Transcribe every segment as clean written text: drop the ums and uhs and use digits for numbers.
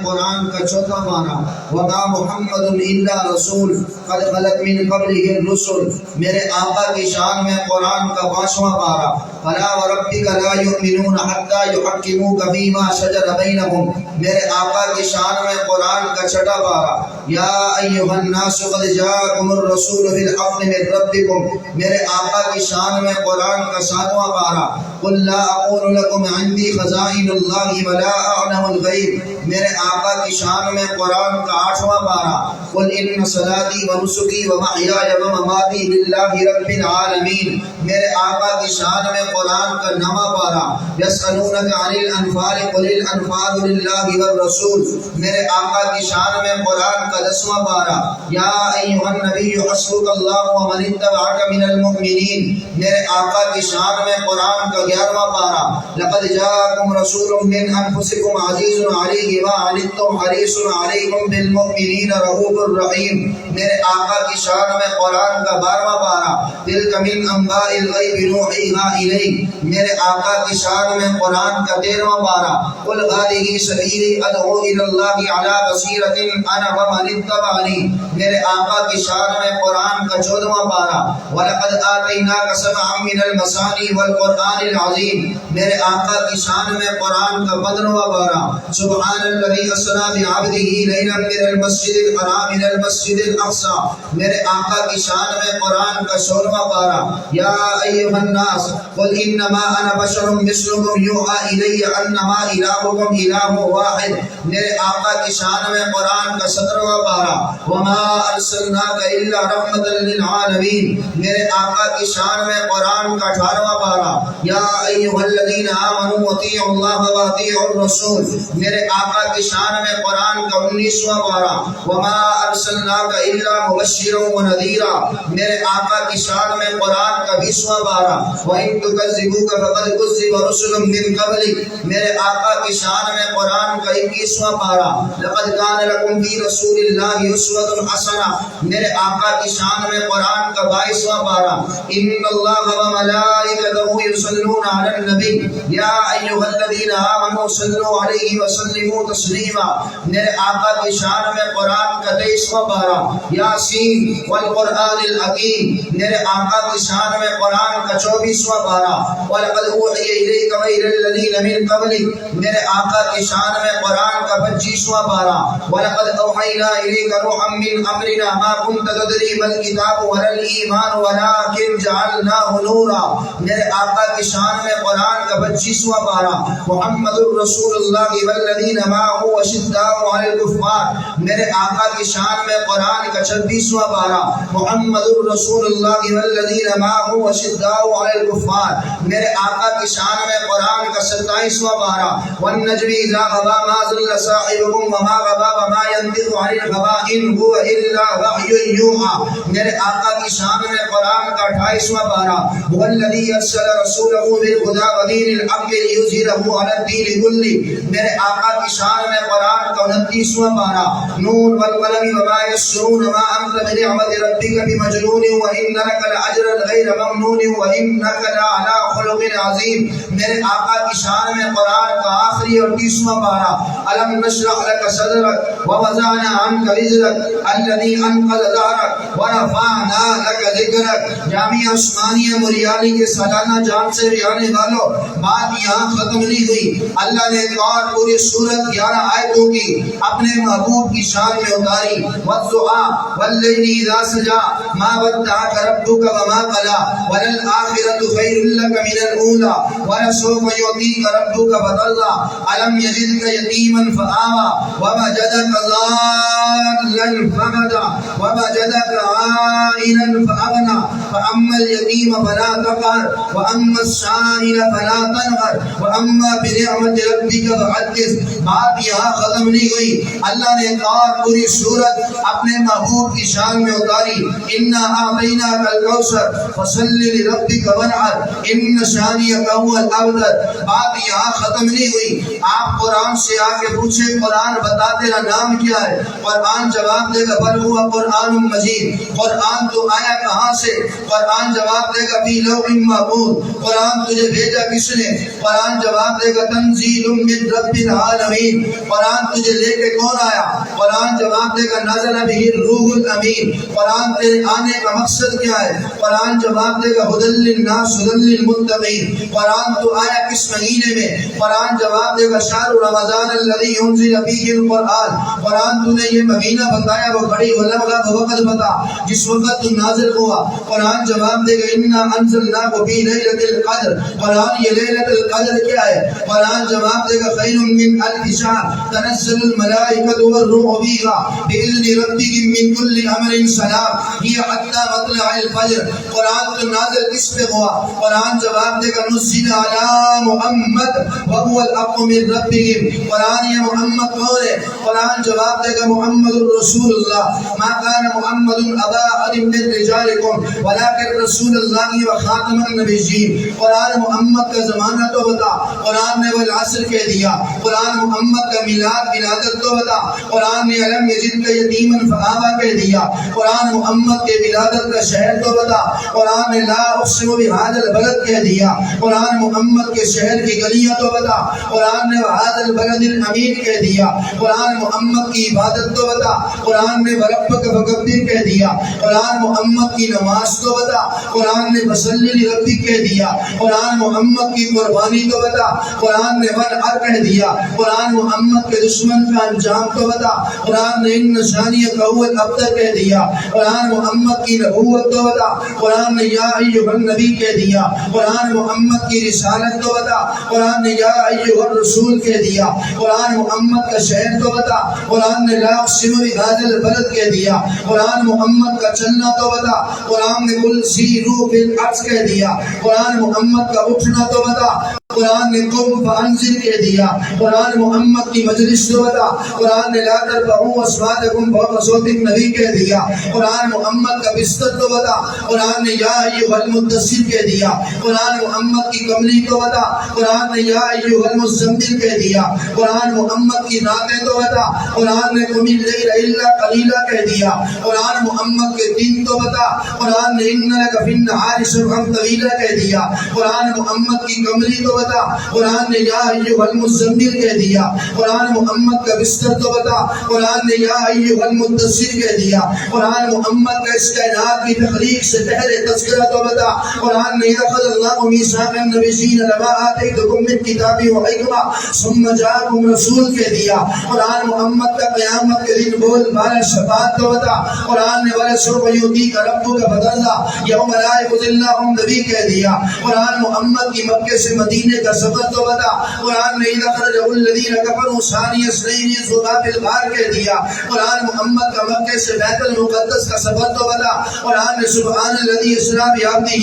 قرآن کا چوتھا پارہ وما محمد الا رسول قد خلت من قبلہ الرسل، میرے آقا کی شان میں قرآن کا 5واں پارہ فلا وربک لا یؤمنون حتی یحکموک فیما شجر بینہم، میرے آقا کی شان میں قرآن کا 6واں پارہ یا ایھا الناس قد جاءکم الرسول بالحق من ربکم، میرے آقا کی شان میں قرآن کا 7واں پارہ قل لا اقول لکم عندی خزائن اللہ ولا اعلم الغیب، میرے آقا کی شان میں قرآن کا 8واں پارہ قل ان صلاتی و نسکی و محیای و مماتی للہ رب العالمین، میرے آقا کی شان میں قرآن کا 9واں پارہ یسألونک عن الانفال قل الانفال للہ والرسول، میرے آقا کی شان میں قرآن کا 10واں پارہ یا ایھا النبی حسبک اللہ ومن اتبعک من المؤمنین، میرے آقا کی شان میں قرآن کا 11واں پارہ لقد جاءکم رسول من انفسکم عزیز علیہ ما عنتم حریص علیکم بالمؤمنین رؤوف الرحیم، میرے آقا کی شان میں قرآن کا 12واں پارہ تلک من انباء الغیب نوحیہا الیک، میرے آقا کی شان میں قرآن کا 13واں پارہ قل ھذہ سبیلی ادعو الی اللہ علی بصیرۃ انا ومن اتبعنی، میرے آقا کی شان میں قرآن کا 14واں پارہ وَلَقَدْ آتَيْنَاكَ سَبْعًا مِنَ الْمَثَانِي وَالْقُرْآنِ الْعَظِيمِ، میرے آقا کی شان میں قرآن کا 15واں پارہ سبحان الذی اسریٰ بعبدہ لیلا من المسجد الحرام الى المسجد الاقصى، میرے آقا کی شان میں قرآن کا 16واں پارہ یا ایھا الناس قل انما انا بشر مثلکم یوحی الی انما الہکم الہ واحد، میرے آقا کی شان میں قرآن کا 17واں پارہ وما ارسلناک الا رحمۃ للعالمین، میرے آقا کی شان میں قرآن کا 18واں پارہ یا ایھا الذین آمنوا اطیعوا اللہ واطیعوا الرسول، میرے آقا کی شان میں قرآن کا 19واں پارہ وما ارسلناک الا مبشرا ونذیرا، میرے آقا کی شان میں قرآن کا 20واں پارہ وان تکذبوک فقد کذب رسل من قبلک، میرے آقا کی شان میں قرآن کا 21واں پارہ لقد کان لکم فی رسول اللہ اسوۃ حسنہ، میرے آقا کی شان میں قرآن کا 22واں پارہ ان اللہ وملائکتہ یصلون علی النبی یا ایھا الذین آمنوا صلوا علیہ وسلموا تسلیما، میرے آقا کی شان میں قرآن کا 23واں پارہ یاسین والقرآن الحکیم، میرے آقا کی شان میں قرآن کا 24واں پارہ وَلَقَدْ أُوحِيَ إِلَيْكَ وَإِلَى الَّذِينَ مِن قَبْلِكَ، میرے آقا کی شان میں قرآن کا 25واں پارہ وَلَقَدْ أَوْحَيْنَا إِلَيْكَ رُوحًا مِّنْ أَمْرِنَا مَا كُنتَ تَدْرِي مَا الْكِتَابُ وَلَا الْإِيمَانُ وَلَٰكِن جَعَلْنَاهُ نُورًا، میرے آقا کی شان میں قرآن کا 25واں پارہ محمد الرسول اللہ والذین معه أشداء علی الکفار، میرے آقا کی شان میں قرآن کا 26واں پارہ محمد الرسول اللہ والذین معه أشداء علی الکفار، میرے آقا کی شان میں قرآن کا 27واں پارہ والنجم اذا هوى ما ضل صاحبكم وما غوى وما ينطق عن الهوى ان هو الا وحی یوحى، میرے آقا کی شان میں قرآن کا 28واں پارہ هو الذی ارسل رسوله بالهدى ودین الحق لیظہرہ علی الدین کلہ، میرے آقا کی شان میں قرآن کا 29واں پارہ نون والقلم وما یسطرون ما انت بنعمت ربک بمجنون وان لک لاجرا غیر ممنون وانک لعلی خلق عظیم، میرے آقا کی شان میں قرآن کا آخری اور 30واں پارہ الم نشرح لک صدرک ووضعنا عنک وزرک الذی انقض ظہرک ورفعنا لک ذکرک، جامعہ عثمانیہ موریالی کے سالانہ جان سے بھی آنے والوں بات یہاں ختم نہیں ہوئی، اللہ نے ایک اور پوری سورت 11 آیتوں کی اپنے محبوب کی شان میں اتاری والضحیٰ واللیل اذا سجی ما ودعک ربک وما قلی وللآخرۃ خیر لک من الاولی ولسوف یعطیک ربک فترضی الم یجدک یتیما فآوی ووجدک ضالا فہدی ووجدک عائلا فأغنی فأما اليتیم فلا تقہر وأما السائل فلا تنہر وأما بنعمت ربک فحدث، بات یہاں ختم نہیں ہوئی، اللہ نے ایک اور پوری سورت اپنے محبوب کی شان میں اتاری انا اعطیناک الکوثر فصل لربک وانحر ان شانئک هو الابتر، بات یہاں ختم نہیں ہوئی، آپ قرآن سے آ کے پوچھیں قرآن بتا تیرا نام کیا ہے، قرآن جواب دے گا بل ہوا قرآن مجید، قرآن تو آیا کہاں سے، قرآن جواب دے گا فی لوح محفوظ، قرآن تجھے بھیجا کس نے، قرآن جواب دے گا تنزیل من رب العالمین، قرآن تجھے سے لے کے کون آیا؟ قرآن جواب دے گا نازل بہ الروح الامین۔ قرآن تیرے آنے کا مقصد کیا ہے؟ قرآن جواب دے گا ھدی للناس ھدی للمتقین۔ قرآن تو آیا کس مہینے میں؟ قرآن جواب دے گا شہر رمضان الذی انزل فیہ القرآن۔ قرآن تو نے یہ مہینہ بتایا، وہ بڑی بلغ وقت بتا جس وقت تو نازل ہوا۔ قرآن جواب دے گا انا انزلناہ فی لیلۃ القدر۔ قرآن یہ لیلۃ القدر کیا ہے؟ قرآن جواب دے گا خیر من الف شہر تنزل الملائکۃ والروح فیہا بإذن ربہم من کل امر سلام ہی حتی مطلع الفجر۔ قرآن تو نازل کس پہ ہوا؟ قرآن جواب دے گا نزل علی محمد وهو الحق من ربہم۔ قرآن یہ محمد کون ہے؟ قرآن جواب دے گا محمد رسول اللہ ما کان محمد ابا احد من رجالکم ولکن رسول اللہ وخاتم النبیین۔ قرآن محمد کا زمانہ تو بتا، قرآن نے والعصر کہہ دیا۔ قرآن محمد کا میلاد ولادت تو بتا، قرآن نے علم یجدک یتیما فآویٰ کہہ دیا۔ قرآن محمد کے ولادت کا شہر تو بتا، قرآن نے لا اقسم بہذا البلد کہہ دیا۔ قرآن محمد کے شہر کی گلیاں تو بتا، قرآن نے وہذا البلد الامین کہہ دیا۔ قرآن محمد کی عبادت تو بتا، قرآن نے وربک فکبر کہہ دیا۔ قرآن محمد کی نماز تو بتا، قرآن نے فصلی لربک کہہ دیا۔ قرآن محمد کی قربانی تو بتا، قرآن نے ونحر کہہ دیا۔ قرآن محمد کے دشمن کا انجام تو بتا، قرآن نے ان شانیہ هو الابتر کہہ دیا۔ قرآن محمد کی نبوت تو بتا، قرآن نے یا ایھا النبی کہہ دیا۔ قرآن محمد کی رسالت تو بتا، قرآن نے یا ایھا الرسول کہہ دیا۔ قرآن محمد کا شہر تو بتا، قرآن نے لا اقسم بہذا البلد کہہ دیا۔ قرآن محمد کا چلنا تو بتا، قرآن نے قل سیروا فی الارض کہہ دیا۔ قرآن محمد کا اٹھنا تو بتا، قرآن نے قم فانذر کہہ دیا۔ قرآن محمد کی مجلس تو بتا، قرآن نے لا ترفعوا اصواتکم فوق صوت النبی کہہ دیا۔ قرآن محمد کا بستر تو بتا، قرآن نے یا ایھا المدثر کہہ دیا۔ قرآن محمد کی کملی تو بتا، قرآن نے یا ایھا المزمل کہہ دیا۔ قرآن محمد کی راتیں تو بتا، قرآن نے قم اللیل الا قلیلا کہہ دیا۔ قرآن محمد کے دن تو بتا، قرآن نے ان لک فی النہار سبحا طویلا کہہ دیا۔ قرآن محمد کی کملی تو بتا، قرآن نے یا ایھا المزمل کہہ دیا۔ قرآن محمد کا بستر تو بتا، قرآن نے یا ایھا المدثر کہہ دیا۔ قرآن محمد کا اس کائنات کی تخلیق سے پہلے تذکرہ تو بتا، قرآن نے اخذ اللہ میثاق النبیین لما آتیتکم من کتاب و حکمہ ثم جاءکم رسول کہہ دیا۔ قرآن محمد کا قیامت کے دن بول بالا شفاعت تو بتا، قرآن نے ولسوف یعطیک ربک فترضی یوم لا یخزی اللہ النبی کہہ دیا۔ قرآن محمد کی مکے سے مدینے کا سفر تو بتا، قرآن نے اذ اخرجہ الذین کفروا ثانی اثنین اذ ہما فی الغار کہہ دیا۔ قرآن محمد کا مکے سے بیت المقدس کا سفر تو بتا، قرآن نے سبحان الذی اسریٰ بعبدہ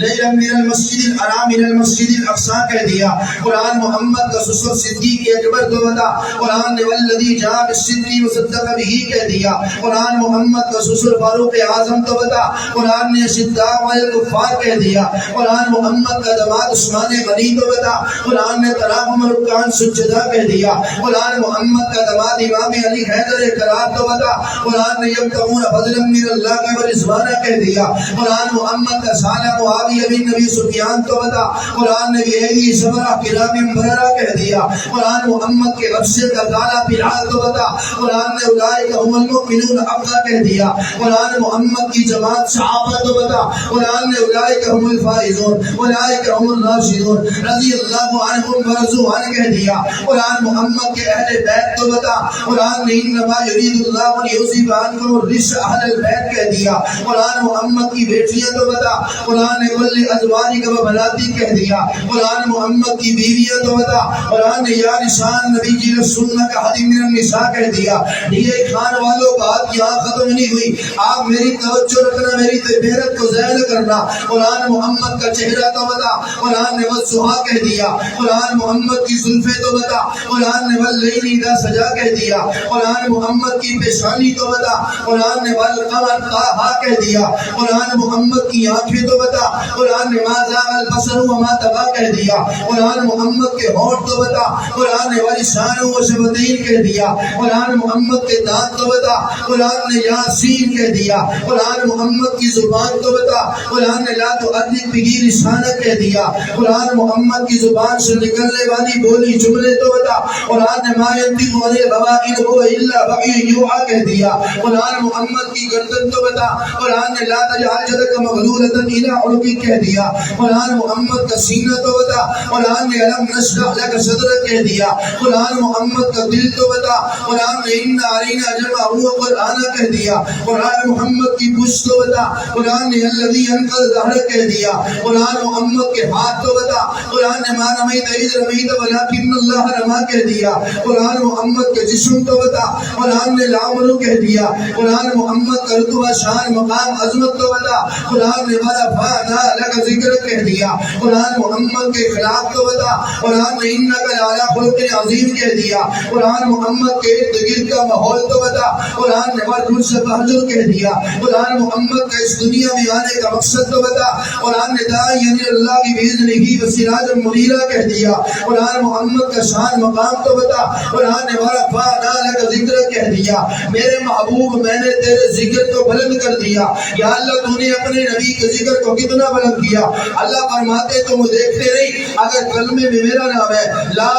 لیلا من المسجد الحرام الى المسجد الاقصی کہہ دیا۔ قرآن محمد کا سسر صدیق اکبر تو بتا، قرآن نے والذی جاء بالصدق وصدق بہ کہہ دیا۔ قرآن محمد کا سسر فاروق اعظم تو بتا، قرآن نے شداء الکفار کہہ دیا۔ قرآن محمد کا داماد عثمان غنی تو بتا، قرآن نے تراہم رکعان سجدہ کہہ دیا۔ قرآن محمد کا داماد امام علی حیدر کرار تو بتا، قرآن نے یبتغون فضلا من اللہ ورضوانا کہہ دیا۔ قرآن محمد کا سالہ معاویہ بن نبی سفیان تو بتا، قرآن نے بہیلی صبرہ کرام بررہ کہہ دیا۔ قرآن محمد کے غصے کا تالا بلال تو بتا، قرآن نے اولئک هم المؤمنون حقا کہہ دیا۔ قرآن محمد کی جماعت صحابہ تو بتا، قرآن نے اولئک هم الفائزون اولئک هم الراشدون رضی اللہ عنہم ورضوا عنہ کہہ دیا۔ قرآن محمد کے اہل بیت تو بتا، قرآن نے انما یرید اللہ لیذھب عنکم الرجس اہل البیت کہہ دیا۔ قرآن محمد کی بیٹیاں تو بتا، قرآن نے قل لازواجک وبناتک کہہ دیا۔ قرآن محمد کی بیویاں تو بتا، قرآن نے یا نساء النبی جی لستن کاحد من النساء کہہ دیا۔ یہ خان والوں بات یہاں ختم نہیں ہوئی، آپ میری توجہ رکھنا، میری محنت کو ضائع نہ کرنا۔ قرآن محمد کا چہرہ تو بتا، قرآن نے والضحیٰ کہہ دیا۔ قرآن محمد کی زلفیں تو بتا، قرآن نے واللیل اذا سجا کہہ دیا۔ قرآن محمد کی پیشانی تو بتا، قرآن نے والقمر طٰہٰ کہہ دیا۔ قرآن محمد کی آنکھیں تو بتا، قرآن نے ما زاغ البصر وما طغیٰ کہہ دیا۔ قرآن محمد کے ہونٹ تو بتا، قرآن نے ولسانہ وشفتین کہہ دیا۔ قرآن محمد کے دانت تو بتا، قرآن نے یاسین کہہ دیا۔ قرآن محمد کی زبان تو بتا، قرآن نے لا تحرک بہ لسانک کہہ دیا۔ قرآن محمد کی زبان سے نکلنے والی بولی جملے تو بتا، قرآن نے ما ينطق عن الهوى إن هو إلا وحي يوحى کہہ دیا. قرآن محمد کی گردن تو بتا. قرآن نے لا تجعل يدك مغلولة إلى عنقك کہہ دیا. قرآن محمد کا سینہ تو بتا. قرآن نے الم نشرح لك صدرك کہہ دیا. قرآن محمد کا دل تو بتا. قرآن نے ان علینا جمعہ قرآن کہہ دیا. قرآن محمد کی پشت تو بتا. قرآن نے الذی انقض ظہرک کہہ دیا. قرآن محمد کے ہاتھ تو بتا. قرآن نے ما رمیت اذ رمیت ولکن اللہ رما کہہ دیا. قرآن محمد کے جسم تو بتا. قرآن نے لامرو کہہ دیا. قرآن محمد کا رتبہ شان مقام عظمت تو بتا. قرآن نے ورفعنا لک ذکر کہہ دیا. قرآن محمد کے اخلاق تو بتا. قرآن نے انک لعلی خلق عظیم کہہ دیا. قرآن محمد کے ارد گرد کا ماحول تو بتا. قرآن نے ورکل سے بہجر کہہ دیا. قرآن محمد کا اس دنیا میں آنے کا مقصد تو بتا. قرآن نے داعیًا اللہ کی باذنہ وسراجا منیرا کہہ دیا. قرآن محمد کا شان مقام تو بتا. قرآن نے ورفعنا لک ذکر کہہ دیا. میرے محبوب میں نے تیرے ذکر کو بلند کر دیا. یا اللہ تو نے اپنے نبی کے ذکر کو کتنا بلند کیا. اللہ فرماتے تم دیکھتے نہیں. اگر کلمے میں میرا نام ہے لا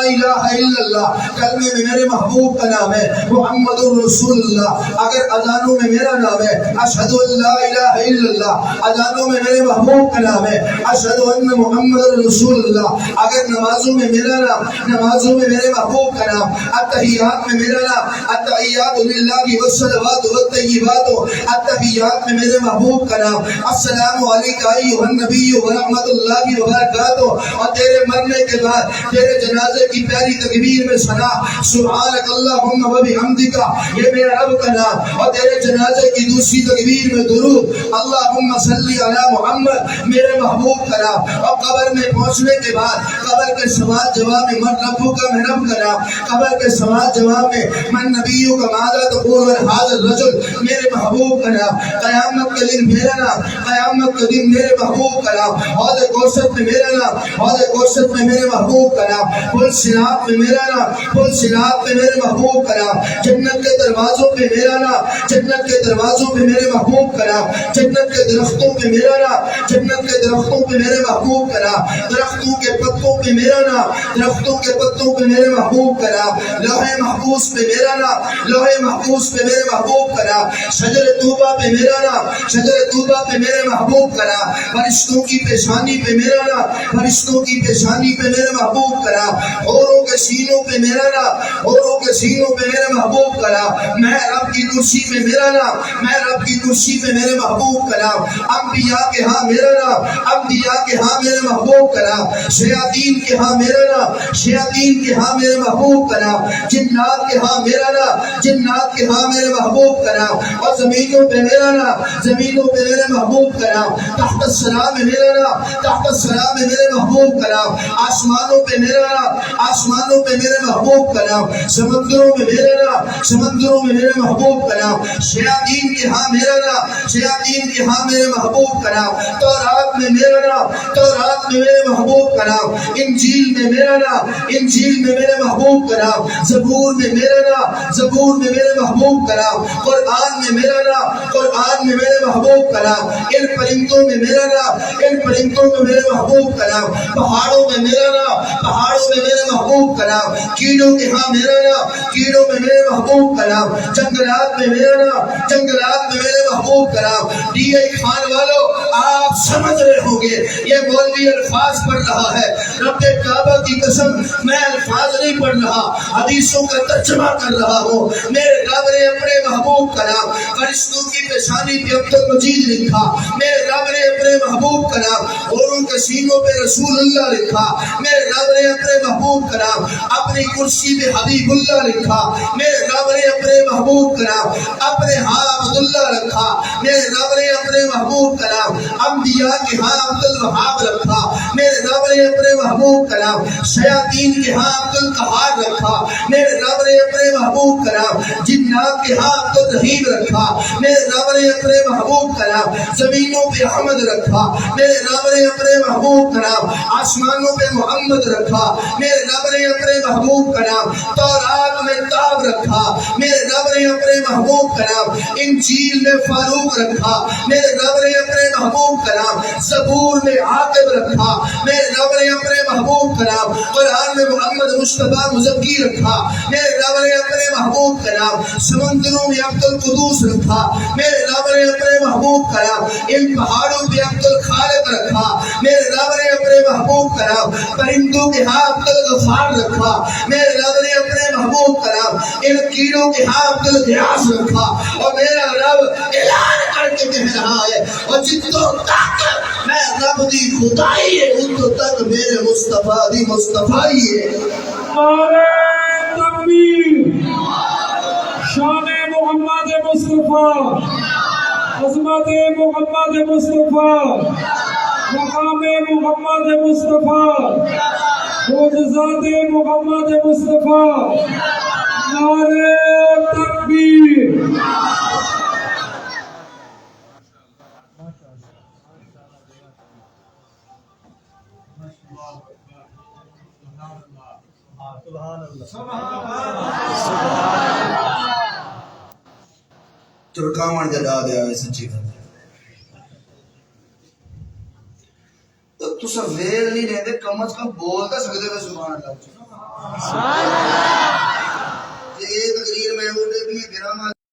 الہ الا اللہ, کلمے میں میرے محبوب کا نام ہے محمد رسول اللہ, اگر اذانوں میں میرا نام ہے اشہد ان لا الہ الا اللہ, اذانوں میں میرے محبوب کا نام ہے اشہد ان محمد رسول اللہ, اگر نمازوں میں میرا نام, نمازوں میں میرے محبوب کا نام, التحیات میں میرا نام التحیات للہ والصلوات والطیبات, التحیات میں میرے محبوب کا نام السلام علیکہ ایھا النبی ورحمۃ اللہ وبرکاتہ, اور تیرے مرنے کے بعد تیرے جنازے کی پیاری تکبیر میں ثنا سبحانک اللہم وبحمدک, یہ میرے رب کا نام, اور تیرے جنازے کی دوسری تکبیر میں درود اللہم صلی علی محمد, میرے محبوب کا نام, اور قبر میں پہنچنے کے بعد قبر کے سوال جواب میں من ربک کا, میں رب کا نام, قبر کے سوال جواب میں من نبیک ماذا تقول هذا الرجل, میرے محبوب کا نام, قیامت کے دن میرا نام, قیامت کے دن میرے محبوب کا نام, حوض کوثر میں میرا نام, حوض کوثر میں میرے محبوب کا نام, پل صراط میں میرا نام, پل صراط میں میرے محبوب کا نام, جنت کے دروازوں پہ میرا نام, جنت کے دروازوں پہ میرے محبوب کا نام, جنت کے درختوں پہ میرا نام, جنت کے درختوں پہ میرے محبوب کا نام, درختوں کے پتوں پہ میرا نام, درختوں کے پتوں پہ میرے محبوب کا نام, لوح محفوظ پہ میرا نام, لوح محفوظ پہ میرے محبوب کا نام, شجر طوبہ پہ میرا نام, شجر طوبہ پہ میرے محبوب کا نام, فرشتوں کی پیشانی پہ میرا نام, فرشتوں کی پیشانی پہ میرے محبوب کا نام, حوروں کے سینوں پہ میرا نام, حوروں کے سینوں پہ میرے محبوب کا نام, میں رب کی کرسی پہ میرا نام, میں رب کی کرسی پہ میرے محبوب کا نام, انبیاء کے ہاں میرا نام, انبیاء کے ہاں میرے محبوب کا نام, شیاطین کے ہاں میرا نام, شیاطین کے ہاں میرے محبوب کا نام, جنات کے ہاں میرا نام, جنات کے ہاں میرے محبوب کا نام, اور زمینوں پہ میرا نام, زمینوں پہ میرے محبوب کا نام, تحت الثری میں میرا نام, تحت الثری میں میرے محبوب کا نام, آسمانوں پہ میرا نام, آسمانوں پہ میرے محبوب کا نام, سمندروں میں میرا نام, سمندروں میں میرے محبوب کا نام, شیاطین کے ہاں میرا نام, شیاطین کے ہاں میرے محبوب کا نام, تورات میں میرا نام, تورات میں میرے محبوب کا نام, انجیل میں میرا نام, انجیل میں میرے محبوب کا نام, زبور میں میرا نام, زبور میں میرے محبوب کا نام, قرآن میں میرا نام, قرآن میں میرے محبوب کا نام, ان پرندوں میں میرا نام, ان پرندوں میں میرے محبوب کا نام, پہاڑوں میں میرا نام, پہاڑوں میں میرے محبوب کا نام, کیڑوں کے ہاں میرا نام, کیڑوں میں میرے محبوب کا نام, جنگلات میں میرا نام, جنگلات میں میرے محبوب کا نام. ڈی آئی خان والو آپ سمجھ رہے ہوں گے یہ مولوی الفاظ پڑھ رہا ہے, رب کعبہ کی قسم میں الفاظ نہیں پڑھ رہا, حدیثوں کا ترجمہ کر رہا ہوں. میرے رب نے اپنے محبوب کا نام فرشتوں کی پیشانی پہ عبد المجید لکھا, میرے رب نے اپنے محبوب کا نام اوروں کے سینوں پہ رسول اللہ لکھا, میرے رب نے اپنے محبوب کا نام اپنی کرسی پہ حبیب اللہ لکھا, میرے رب نے اپنے محبوب کا نام اپنے ہاں عبداللہ رکھا, میرے رب نے اپنے محبوب کا نام انبیاء کے ہاں عبد الوہاب رکھا, میرے رب نے اپنے محبوب کا نام شیاطین کے ہاں عبد القہار رکھا, میرے رب نے اپنے محبوب کا نام جنات کے ہاں عبد الرحیم رکھا, میرے رب نے اپنے محبوب کا نام زمینوں پہ احمد رکھا, میرے رب نے اپنے محبوب کا نام آسمانوں پہ محمد رکھا, میرے رب نے اپنے محبوب کا نام تورات میں تاب رکھا, میرے رب نے اپنے محبوب کا نام انجیل میں فاروق رکھا، میرے رب نے اپنے محبوب کا نام زبور میں عاقب رکھا، میرے رب نے اپنے محبوب کا نام قرآن میں محمد مصطفیٰ مزکی رکھا، میرے رب نے اپنے محبوب کا نام سمندروں میں عبد القدوس رکھا، میرے رب نے اپنے محبوب کا نام ان پہاڑوں پہ عبد الخالق رکھا، میرے رب نے اپنے محبوب کا نام پرندوں کے ہاں عبد الغفار رکھا، میرے رب نے اپنے محبوب کا نام ان کیڑوں کے ہاں عبد الغیاث رکھا، اور میرا رب اعلان کر کے کہہ رہا ہے اور جتوں تک میں رب دی خدائی ہے اتوں تک میرے مصطفیٰ دی مصطفیٰ ہے۔ نعرہ تکبیر، شان محمد مصطفیٰ، عظمت محمد مصطفیٰ، مقام محمد مصطفیٰ، معجزات محمد مصطفیٰ، نعرہ تکبیر۔ ترکاون جدا دیا ہے سچی گل تو تسا ویل نہیں رہتے، کم از کم بول تو سکتے ہو سبحان اللہ۔